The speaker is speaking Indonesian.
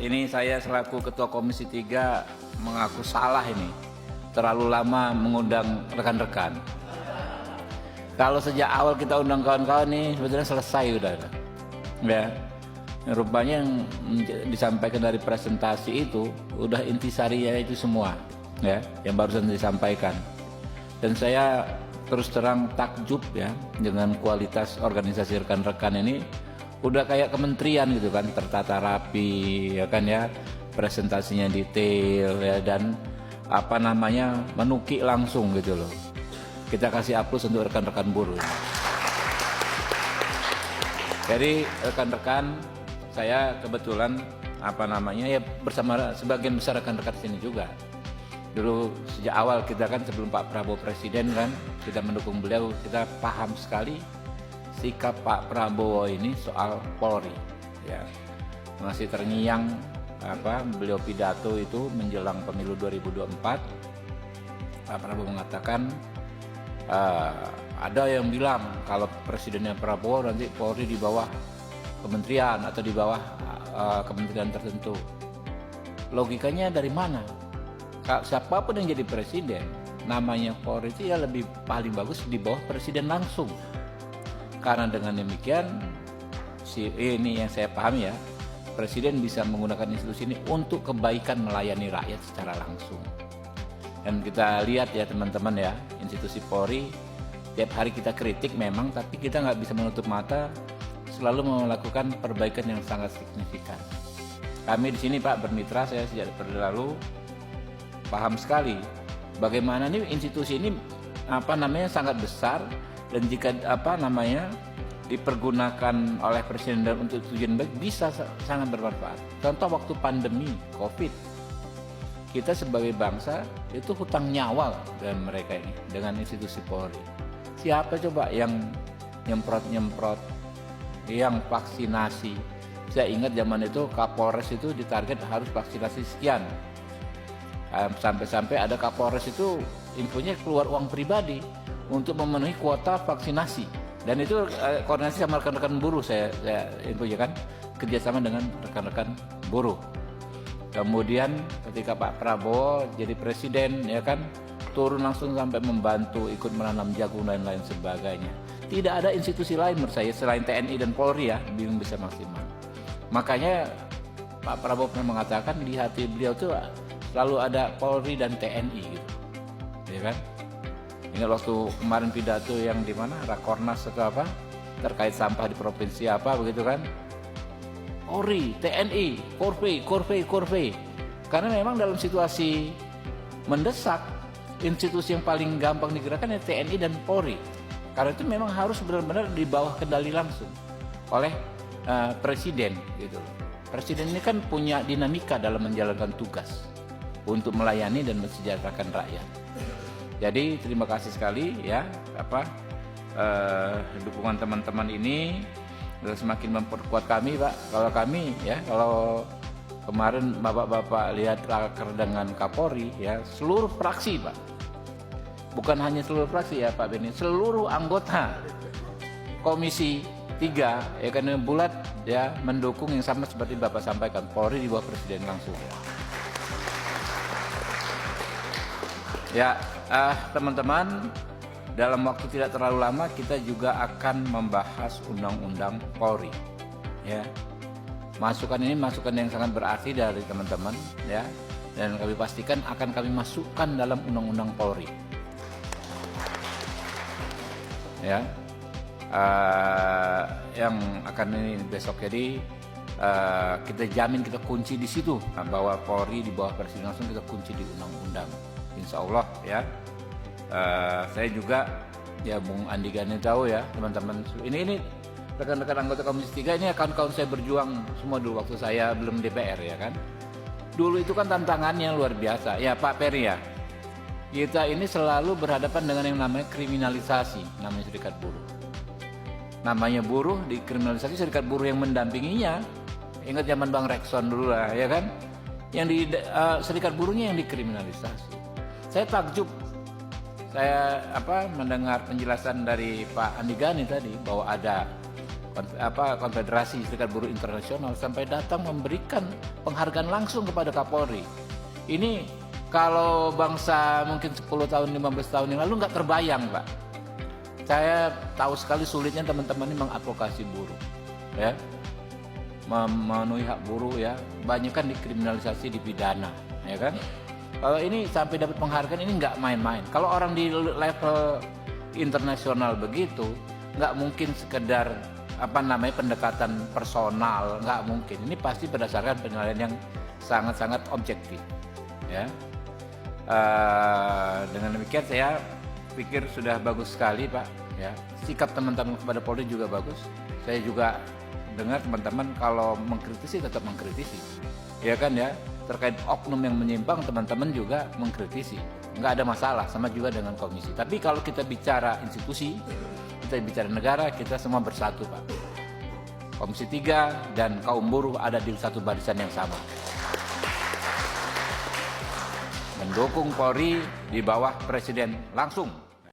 ini saya selaku Ketua Komisi 3 mengaku salah ini. Terlalu lama mengundang rekan-rekan. Kalau sejak awal kita undang kawan-kawan nih sebetulnya selesai udah. Ya. Rupanya yang disampaikan dari presentasi itu udah intisarinya itu semua, ya, yang barusan disampaikan. Dan saya terus terang takjub ya dengan kualitas organisasi rekan-rekan ini, udah kayak kementerian gitu kan, tertata rapi ya kan ya, presentasinya detail ya, dan apa namanya menukik langsung gitu loh. Kita kasih aplaus untuk rekan-rekan buruh. Jadi rekan-rekan, saya kebetulan apa namanya ya bersama sebagian besar rekan-rekan sini juga. Dulu sejak awal kita kan sebelum Pak Prabowo presiden kan, kita mendukung beliau, kita paham sekali sikap Pak Prabowo ini soal Polri. Ya, masih terngiang apa beliau pidato itu menjelang pemilu 2024. Pak Prabowo mengatakan ada yang bilang kalau presidennya Prabowo nanti Polri di bawah kementerian atau di bawah kementerian tertentu. Logikanya dari mana? Siapapun yang jadi presiden, namanya Polri itu ya lebih paling bagus di bawah presiden langsung. Karena dengan demikian, ini yang saya pahami ya, presiden bisa menggunakan institusi ini untuk kebaikan melayani rakyat secara langsung. Dan kita lihat ya teman-teman ya, institusi Polri tiap hari kita kritik memang, tapi kita nggak bisa menutup mata selalu melakukan perbaikan yang sangat signifikan. Kami di sini Pak bermitra, saya sejak lalu paham sekali bagaimana nih institusi ini apa namanya sangat besar, dan jika apa namanya dipergunakan oleh presiden untuk tujuan baik bisa sangat bermanfaat. Contoh waktu pandemi Covid, kita sebagai bangsa itu hutang nyawa dengan mereka ini, dengan institusi Polri. Siapa coba yang nyemprot yang vaksinasi? Saya ingat zaman itu Kapolres itu ditarget harus vaksinasi sekian. Sampai-sampai ada Kapolres itu infonya keluar uang pribadi untuk memenuhi kuota vaksinasi. Dan itu koordinasi sama rekan-rekan buruh, saya infonya kan, kerjasama dengan rekan-rekan buruh. Kemudian ketika Pak Prabowo jadi presiden ya kan, turun langsung sampai membantu ikut menanam jagung dan lain sebagainya. Tidak ada institusi lain menurut saya selain TNI dan Polri ya yang bisa maksimal. Makanya Pak Prabowo pernah mengatakan di hati beliau tuh selalu ada Polri dan TNI gitu. Ya kan? Ingat waktu kemarin pidato yang di mana Rakornas atau apa terkait sampah di provinsi apa begitu kan? Polri, TNI, Korve. Karena memang dalam situasi mendesak, institusi yang paling gampang digerakkan ya TNI dan Polri. Karena itu memang harus benar-benar di bawah kendali langsung oleh presiden gitu. Presiden ini kan punya dinamika dalam menjalankan tugas untuk melayani dan mensejahterakan rakyat. Jadi terima kasih sekali ya dukungan teman-teman ini semakin memperkuat kami Pak. Kalau kemarin Bapak-bapak lihat raker dengan Kapolri ya, seluruh fraksi Pak. Bukan hanya seluruh fraksi ya Pak Beni, seluruh anggota Komisi 3 ya kan bulat ya mendukung yang sama seperti Bapak sampaikan, Polri di bawah presiden langsung. Ya, teman-teman, dalam waktu tidak terlalu lama kita juga akan membahas undang-undang Polri. Ya. Masukan ini masukan yang sangat berarti dari teman-teman ya, dan kami pastikan akan kami masukkan dalam undang-undang Polri. Ya. Yang akan ini besok, jadi kita jamin, kita kunci di situ bahwa Polri di bawah presiden langsung, kita kunci di undang-undang. Insya Allah ya. Saya juga ya Bung Andi Gani tahu ya teman-teman, ini rekan-rekan anggota Komisi 3 ini kawan-kawan saya berjuang semua dulu waktu saya belum DPR ya kan. Dulu itu kan tantangannya luar biasa ya Pak Peri ya. Kita ini selalu berhadapan dengan yang namanya kriminalisasi, namanya serikat buruh. Namanya buruh dikriminalisasi, serikat buruh yang mendampinginya. Ingat zaman Bang Rekson dulu lah ya kan. Yang serikat buruhnya yang dikriminalisasi. Saya takjub. Saya mendengar penjelasan dari Pak Andi Gani tadi bahwa ada Konfederasi Serikat Buruh Internasional sampai datang memberikan penghargaan langsung kepada Kapolri. Ini kalau bangsa mungkin 10 tahun, 15 tahun yang lalu nggak terbayang, Pak. Saya tahu sekali sulitnya teman-teman ini mengadvokasi buruh, ya, memenuhi hak buruh, ya. Banyak kan dikriminalisasi, dipidana, ya kan. Kalau ini sampai dapat penghargaan ini nggak main-main. Kalau orang di level internasional begitu, nggak mungkin sekedar pendekatan personal, nggak mungkin. Ini pasti berdasarkan penilaian yang sangat-sangat objektif, ya. Dengan demikian saya pikir sudah bagus sekali, Pak, ya. Sikap teman-teman kepada Polri juga bagus. Saya juga dengar teman-teman kalau mengkritisi tetap mengkritisi, ya kan, ya. Terkait oknum yang menyimpang, teman-teman juga mengkritisi, nggak ada masalah, sama juga dengan komisi. Tapi kalau kita bicara institusi, kita bicara negara, kita semua bersatu, Pak. Komisi 3 dan kaum buruh ada di satu barisan yang sama, mendukung Polri di bawah Presiden langsung.